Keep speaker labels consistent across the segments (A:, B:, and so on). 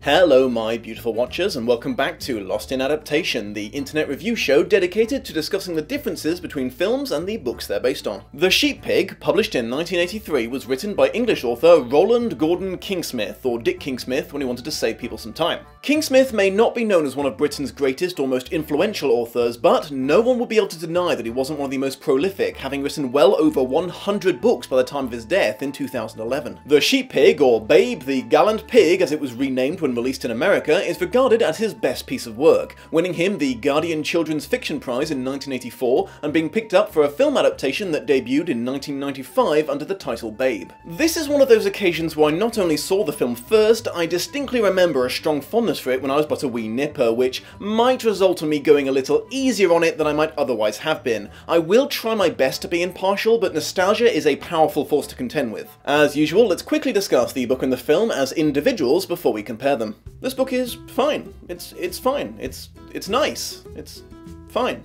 A: Hello my beautiful watchers and welcome back to Lost in Adaptation, the internet review show dedicated to discussing the differences between films and the books they're based on. The Sheep Pig, published in 1983, was written by English author Roland Gordon Kingsmith, or Dick Kingsmith when he wanted to save people some time. Kingsmith may not be known as one of Britain's greatest or most influential authors, but no one will be able to deny that he wasn't one of the most prolific, having written well over 100 books by the time of his death in 2011. The Sheep Pig, or Babe the Gallant Pig as it was renamed when released in America, is regarded as his best piece of work, winning him the Guardian Children's Fiction Prize in 1984 and being picked up for a film adaptation that debuted in 1995 under the title Babe. This is one of those occasions where I not only saw the film first, I distinctly remember a strong fondness for it when I was but a wee nipper, which might result in me going a little easier on it than I might otherwise have been. I will try my best to be impartial, but nostalgia is a powerful force to contend with. As usual, let's quickly discuss the book and the film as individuals before we compare them. This book is fine. It's fine. It's nice. It's fine.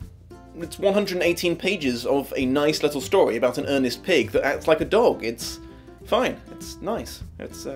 A: It's 118 pages of a nice little story about an earnest pig that acts like a dog. It's fine. It's nice. It's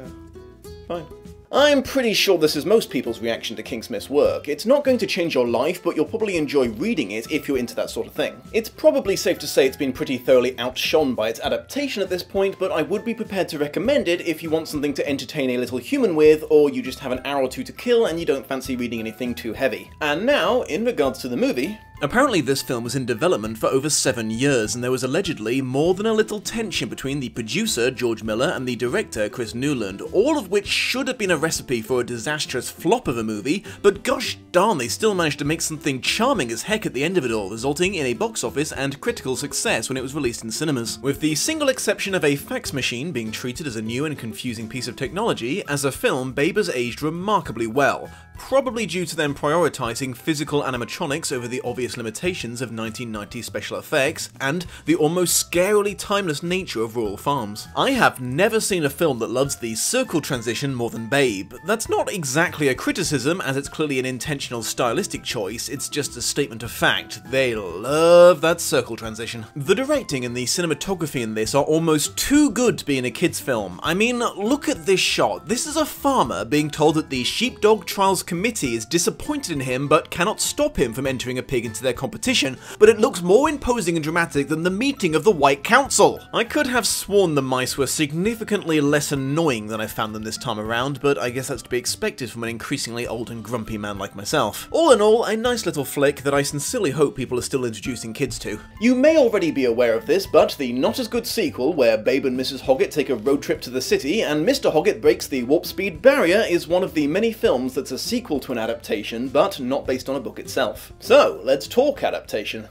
A: fine. I'm pretty sure this is most people's reaction to Kingsmith's work. It's not going to change your life, but you'll probably enjoy reading it if you're into that sort of thing. It's probably safe to say it's been pretty thoroughly outshone by its adaptation at this point, but I would be prepared to recommend it if you want something to entertain a little human with, or you just have an hour or two to kill and you don't fancy reading anything too heavy. And now, in regards to the movie, apparently this film was in development for over 7 years, and there was allegedly more than a little tension between the producer, George Miller, and the director, Chris Newland, all of which should have been a recipe for a disastrous flop of a movie, but gosh darn, they still managed to make something charming as heck at the end of it all, resulting in a box office and critical success when it was released in cinemas. With the single exception of a fax machine being treated as a new and confusing piece of technology, as a film, Babe has aged remarkably well, probably due to them prioritising physical animatronics over the obvious limitations of 1990s special effects, and the almost scarily timeless nature of rural farms. I have never seen a film that loves the circle transition more than Babe. That's not exactly a criticism, as it's clearly an intentional stylistic choice, it's just a statement of fact. They love that circle transition. The directing and the cinematography in this are almost too good to be in a kids' film. I mean, look at this shot. This is a farmer being told that the Sheepdog Trials Committee is disappointed in him but cannot stop him from entering a pig into their competition, but it looks more imposing and dramatic than the meeting of the White Council. I could have sworn the mice were significantly less annoying than I found them this time around, but I guess that's to be expected from an increasingly old and grumpy man like myself. All in all, a nice little flick that I sincerely hope people are still introducing kids to. You may already be aware of this, but the not as good sequel, where Babe and Mrs. Hoggett take a road trip to the city and Mr. Hoggett breaks the warp speed barrier, is one of the many films that's a sequel to an adaptation, but not based on a book itself. So, let's talk adaptation.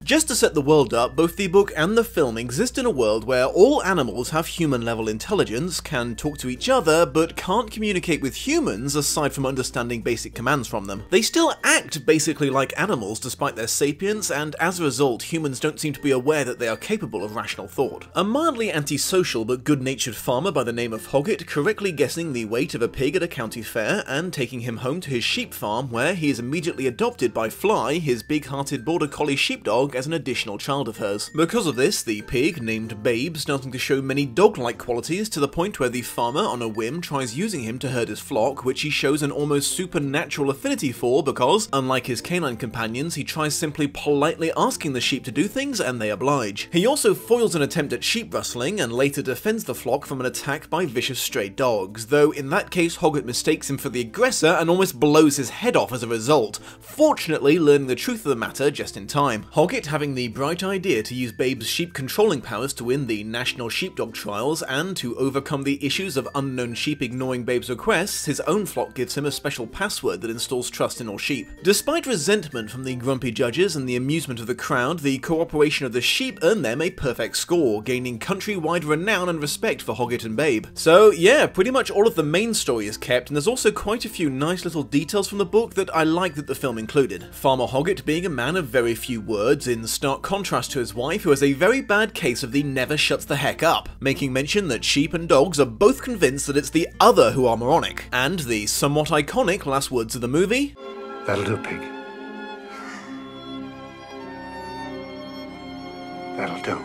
A: Just to set the world up, both the book and the film exist in a world where all animals have human-level intelligence, can talk to each other, but can't communicate with humans aside from understanding basic commands from them. They still act basically like animals despite their sapience, and as a result, humans don't seem to be aware that they are capable of rational thought. A mildly antisocial but good-natured farmer by the name of Hoggett correctly guessing the weight of a pig at a county fair and taking him home to his sheep farm, where he is immediately adopted by Fly, his big-hearted border collie sheepdog, as an additional child of hers. Because of this, the pig, named Babe, starting to show many dog-like qualities to the point where the farmer, on a whim, tries using him to herd his flock, which he shows an almost supernatural affinity for because, unlike his canine companions, he tries simply politely asking the sheep to do things and they oblige. He also foils an attempt at sheep rustling and later defends the flock from an attack by vicious stray dogs, though in that case Hoggett mistakes him for the aggressor and almost blows his head off as a result, fortunately learning the truth of the matter just in time. Hoggett, having the bright idea to use Babe's sheep controlling powers to win the National Sheepdog Trials and to overcome the issues of unknown sheep ignoring Babe's requests, his own flock gives him a special password that installs trust in all sheep. Despite resentment from the grumpy judges and the amusement of the crowd, the cooperation of the sheep earned them a perfect score, gaining countrywide renown and respect for Hoggett and Babe. So yeah, pretty much all of the main story is kept, and there's also quite a few nice little details from the book that I like that the film included. Farmer Hoggett being a man of very few words, in stark contrast to his wife, who has a very bad case of the never shuts the heck up, making mention that sheep and dogs are both convinced that it's the other who are moronic. And the somewhat iconic last words of the movie,
B: "That'll do, pig. That'll do."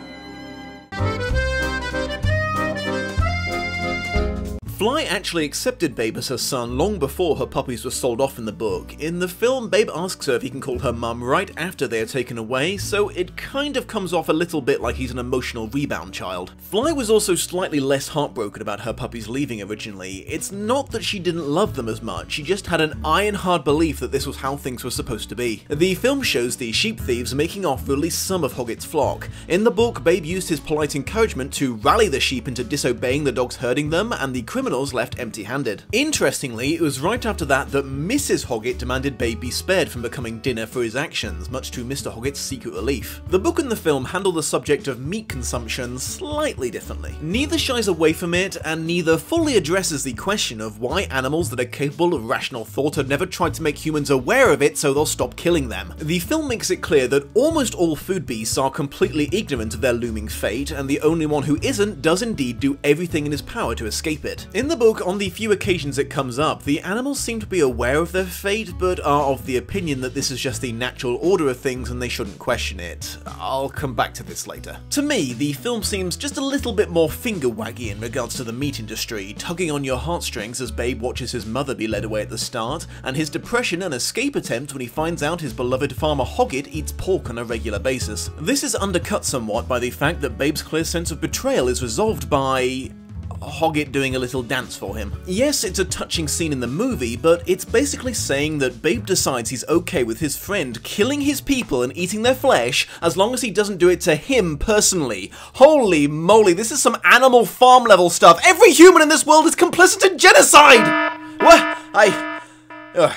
A: Fly actually accepted Babe as her son long before her puppies were sold off in the book. In the film, Babe asks her if he can call her mum right after they are taken away, so it kind of comes off a little bit like he's an emotional rebound child. Fly was also slightly less heartbroken about her puppies leaving originally. It's not that she didn't love them as much, she just had an iron-hard belief that this was how things were supposed to be. The film shows the sheep thieves making off with at least some of Hoggett's flock. In the book, Babe used his polite encouragement to rally the sheep into disobeying the dogs herding them, and the criminals left empty-handed. Interestingly, it was right after that Mrs. Hoggett demanded Babe be spared from becoming dinner for his actions, much to Mr. Hoggett's secret relief. The book and the film handle the subject of meat consumption slightly differently. Neither shies away from it, and neither fully addresses the question of why animals that are capable of rational thought have never tried to make humans aware of it so they'll stop killing them. The film makes it clear that almost all food beasts are completely ignorant of their looming fate, and the only one who isn't does indeed do everything in his power to escape it. In the book, on the few occasions it comes up, the animals seem to be aware of their fate, but are of the opinion that this is just the natural order of things and they shouldn't question it. I'll come back to this later. To me, the film seems just a little bit more finger-waggy in regards to the meat industry, tugging on your heartstrings as Babe watches his mother be led away at the start, and his depression and escape attempt when he finds out his beloved farmer Hoggett eats pork on a regular basis. This is undercut somewhat by the fact that Babe's clear sense of betrayal is resolved by Hoggett doing a little dance for him. Yes, it's a touching scene in the movie, but it's basically saying that Babe decides he's okay with his friend killing his people and eating their flesh as long as he doesn't do it to him personally. Holy moly, this is some Animal Farm level stuff. Every human in this world is complicit in genocide! What?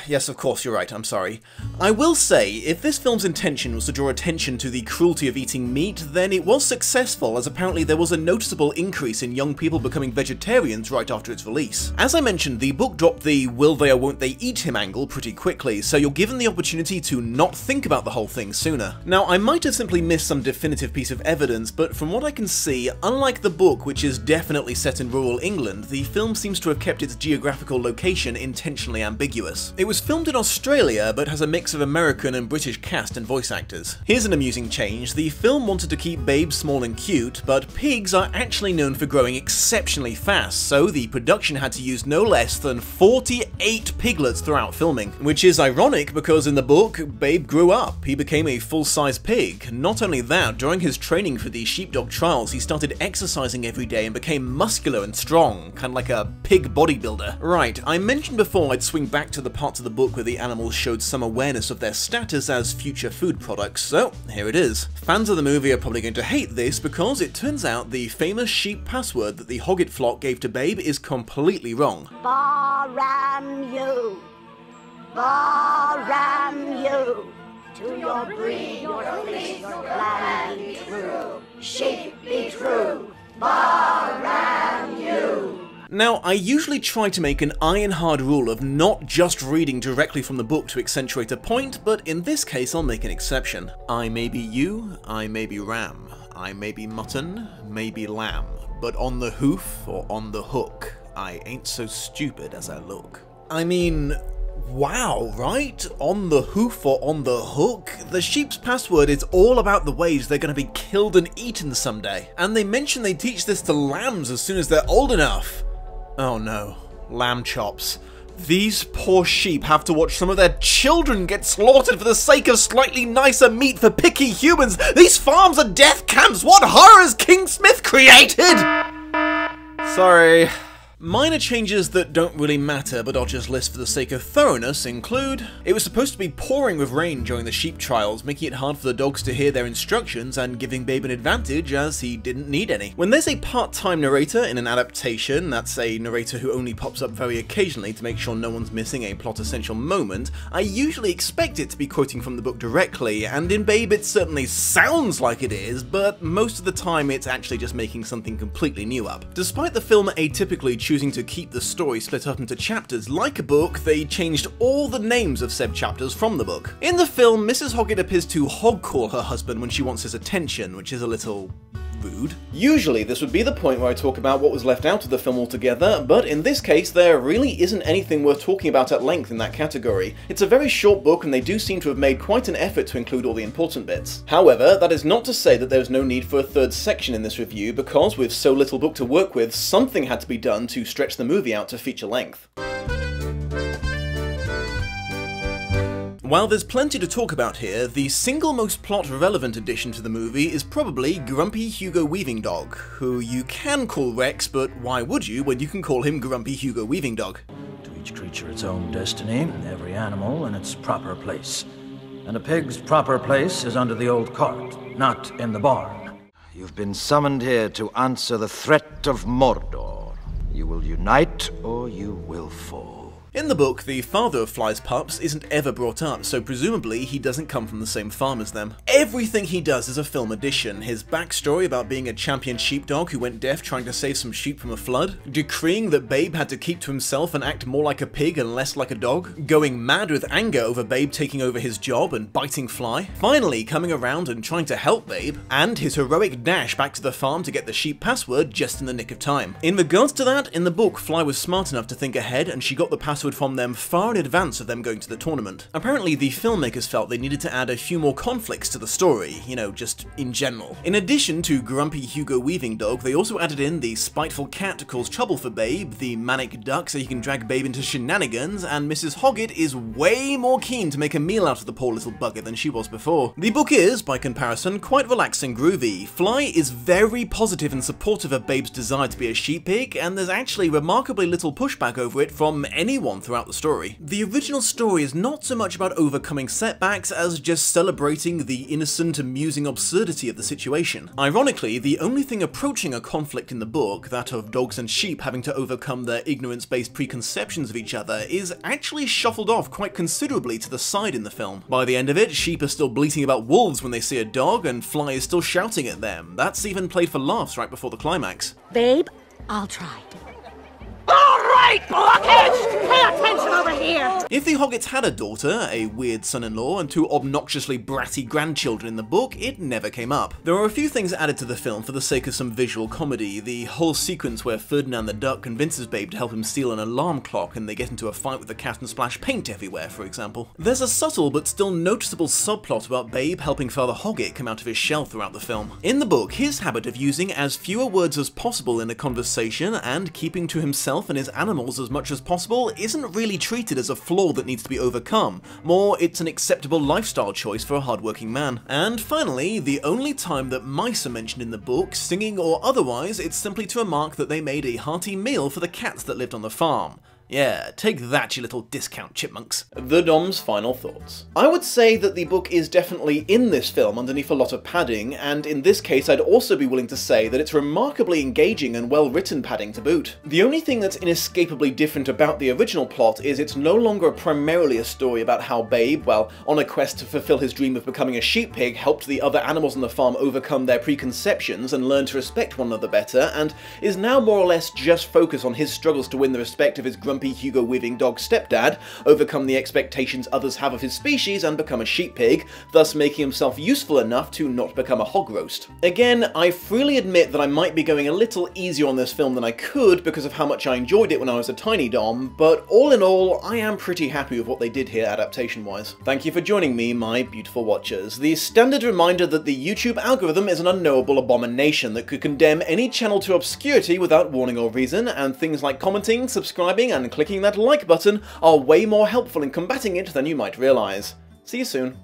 A: Yes, of course, you're right, I'm sorry. I will say, if this film's intention was to draw attention to the cruelty of eating meat, then it was successful, as apparently there was a noticeable increase in young people becoming vegetarians right after its release. As I mentioned, the book dropped the will they or won't they eat him angle pretty quickly, so you're given the opportunity to not think about the whole thing sooner. Now, I might have simply missed some definitive piece of evidence, but from what I can see, unlike the book, which is definitely set in rural England, the film seems to have kept its geographical location intentionally ambiguous. It was filmed in Australia, but has a mix of American and British cast and voice actors. Here's an amusing change. The film wanted to keep Babe small and cute, but pigs are actually known for growing exceptionally fast, so the production had to use no less than 48 piglets throughout filming. Which is ironic because in the book, Babe grew up. He became a full-size pig. Not only that, during his training for the sheepdog trials, he started exercising every day and became muscular and strong, kind of like a pig bodybuilder. Right, I mentioned before I'd swing back to the parts of the book where the animals showed some awareness of their status as future food products, so here it is. Fans of the movie are probably going to hate this because it turns out the famous sheep password that the Hoggett flock gave to Babe is completely wrong.
B: Bar-ram you, bar-ram you, to your breed, your fleece, your plan be true, sheep be true, bar-ram you.
A: Now, I usually try to make an iron-hard rule of not just reading directly from the book to accentuate a point, but in this case I'll make an exception. I may be ewe, I may be ram, I may be mutton, maybe lamb, but on the hoof or on the hook, I ain't so stupid as I look. I mean, wow, right? On the hoof or on the hook? The sheep's password is all about the ways they're going to be killed and eaten someday. And they mention they teach this to lambs as soon as they're old enough. Oh no, lamb chops. These poor sheep have to watch some of their children get slaughtered for the sake of slightly nicer meat for picky humans. These farms are death camps. What horrors King Smith created? Sorry. Minor changes that don't really matter, but I'll just list for the sake of thoroughness, include: it was supposed to be pouring with rain during the sheep trials, making it hard for the dogs to hear their instructions and giving Babe an advantage as he didn't need any. When there's a part-time narrator in an adaptation, that's a narrator who only pops up very occasionally to make sure no one's missing a plot essential moment, I usually expect it to be quoting from the book directly, and in Babe it certainly sounds like it is, but most of the time it's actually just making something completely new up. Despite the film atypically choosing to keep the story split up into chapters like a book, they changed all the names of said chapters from the book. In the film, Mrs. Hoggett appears to hog-call her husband when she wants his attention, which is a little rude. rude. Usually this would be the point where I talk about what was left out of the film altogether, but in this case there really isn't anything worth talking about at length in that category. It's a very short book and they do seem to have made quite an effort to include all the important bits. However, that is not to say that there's no need for a third section in this review, because with so little book to work with, something had to be done to stretch the movie out to feature length. While there's plenty to talk about here, the single most plot-relevant addition to the movie is probably Grumpy Hugo Weaving Dog, who you can call Rex, but why would you when you can call him Grumpy Hugo Weaving Dog?
C: To each creature its own destiny, every animal in its proper place. And a pig's proper place is under the old cart, not in the barn. You've been summoned here to answer the threat of Mordor. You will unite or you will fall.
A: In the book, the father of Fly's pups isn't ever brought up, so presumably he doesn't come from the same farm as them. Everything he does is a film addition. His backstory about being a champion sheepdog who went deaf trying to save some sheep from a flood, decreeing that Babe had to keep to himself and act more like a pig and less like a dog, going mad with anger over Babe taking over his job and biting Fly, finally coming around and trying to help Babe, and his heroic dash back to the farm to get the sheep password just in the nick of time. In regards to that, in the book, Fly was smart enough to think ahead and she got the password from them far in advance of them going to the tournament. Apparently the filmmakers felt they needed to add a few more conflicts to the story, you know, just in general. In addition to Grumpy Hugo Weaving Dog, they also added in the spiteful cat to cause trouble for Babe, the manic duck so he can drag Babe into shenanigans, and Mrs. Hoggett is way more keen to make a meal out of the poor little bugger than she was before. The book is, by comparison, quite relaxed and groovy. Fly is very positive and supportive of Babe's desire to be a sheep pig, and there's actually remarkably little pushback over it from anyone throughout the story. The original story is not so much about overcoming setbacks as just celebrating the innocent, amusing absurdity of the situation. Ironically, the only thing approaching a conflict in the book, that of dogs and sheep having to overcome their ignorance-based preconceptions of each other, is actually shuffled off quite considerably to the side in the film. By the end of it, sheep are still bleating about wolves when they see a dog, and Fly is still shouting at them. That's even played for laughs right before the climax.
B: Babe, I'll try.
D: Alright, blockheads! Pay attention over here!
A: If the Hoggets had a daughter, a weird son-in-law, and two obnoxiously bratty grandchildren in the book, it never came up. There are a few things added to the film for the sake of some visual comedy. The whole sequence where Ferdinand the Duck convinces Babe to help him steal an alarm clock and they get into a fight with the cat and splash paint everywhere, for example. There's a subtle but still noticeable subplot about Babe helping Father Hoggett come out of his shell throughout the film. In the book, his habit of using as fewer words as possible in a conversation and keeping to himself and his animals as much as possible isn't really treated as a flaw that needs to be overcome. More, it's an acceptable lifestyle choice for a hardworking man. And finally, the only time that mice are mentioned in the book, singing or otherwise, it's simply to remark that they made a hearty meal for the cats that lived on the farm. Yeah, take that, you little discount chipmunks. The Dom's final thoughts. I would say that the book is definitely in this film underneath a lot of padding, and in this case I'd also be willing to say that it's remarkably engaging and well-written padding to boot. The only thing that's inescapably different about the original plot is it's no longer primarily a story about how Babe, well, on a quest to fulfill his dream of becoming a sheep pig, helped the other animals on the farm overcome their preconceptions and learn to respect one another better, and is now more or less just focused on his struggles to win the respect of his grumpy Hugo Weaving Dog stepdad, overcome the expectations others have of his species and become a sheep pig, thus making himself useful enough to not become a hog roast. Again, I freely admit that I might be going a little easier on this film than I could because of how much I enjoyed it when I was a tiny Dom, but all in all, I am pretty happy with what they did here adaptation-wise. Thank you for joining me, my beautiful watchers. The standard reminder that the YouTube algorithm is an unknowable abomination that could condemn any channel to obscurity without warning or reason, and things like commenting, subscribing, and clicking that like button are way more helpful in combating it than you might realise. See you soon.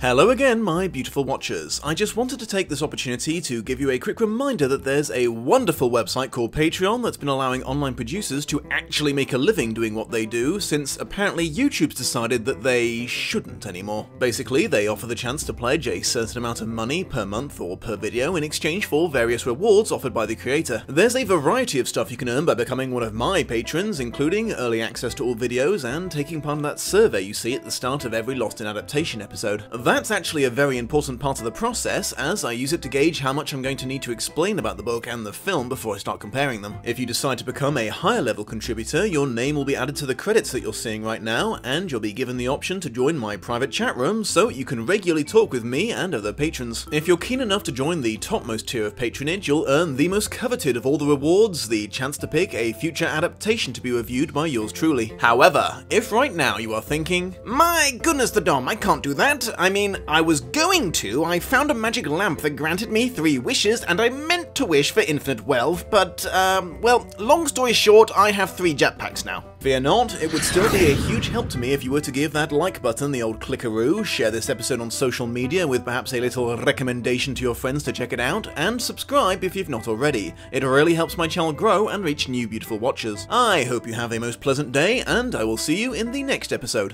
A: Hello again, my beautiful watchers. I just wanted to take this opportunity to give you a quick reminder that there's a wonderful website called Patreon that's been allowing online producers to actually make a living doing what they do, since apparently YouTube's decided that they shouldn't anymore. Basically, they offer the chance to pledge a certain amount of money per month or per video in exchange for various rewards offered by the creator. There's a variety of stuff you can earn by becoming one of my patrons, including early access to all videos and taking part in that survey you see at the start of every Lost in Adaptation episode. That's actually a very important part of the process, as I use it to gauge how much I'm going to need to explain about the book and the film before I start comparing them. If you decide to become a higher level contributor, your name will be added to the credits that you're seeing right now, and you'll be given the option to join my private chat room so you can regularly talk with me and other patrons. If you're keen enough to join the topmost tier of patronage, you'll earn the most coveted of all the rewards, the chance to pick a future adaptation to be reviewed by yours truly. However, if right now you are thinking, my goodness the Dom, I can't do that. I mean, I was going to. I found a magic lamp that granted me 3 wishes, and I meant to wish for infinite wealth, but, well, long story short, I have 3 jetpacks now. Fear not, it would still be a huge help to me if you were to give that like button the old clickaroo, share this episode on social media with perhaps a little recommendation to your friends to check it out, and subscribe if you've not already. It really helps my channel grow and reach new beautiful watchers. I hope you have a most pleasant day, and I will see you in the next episode.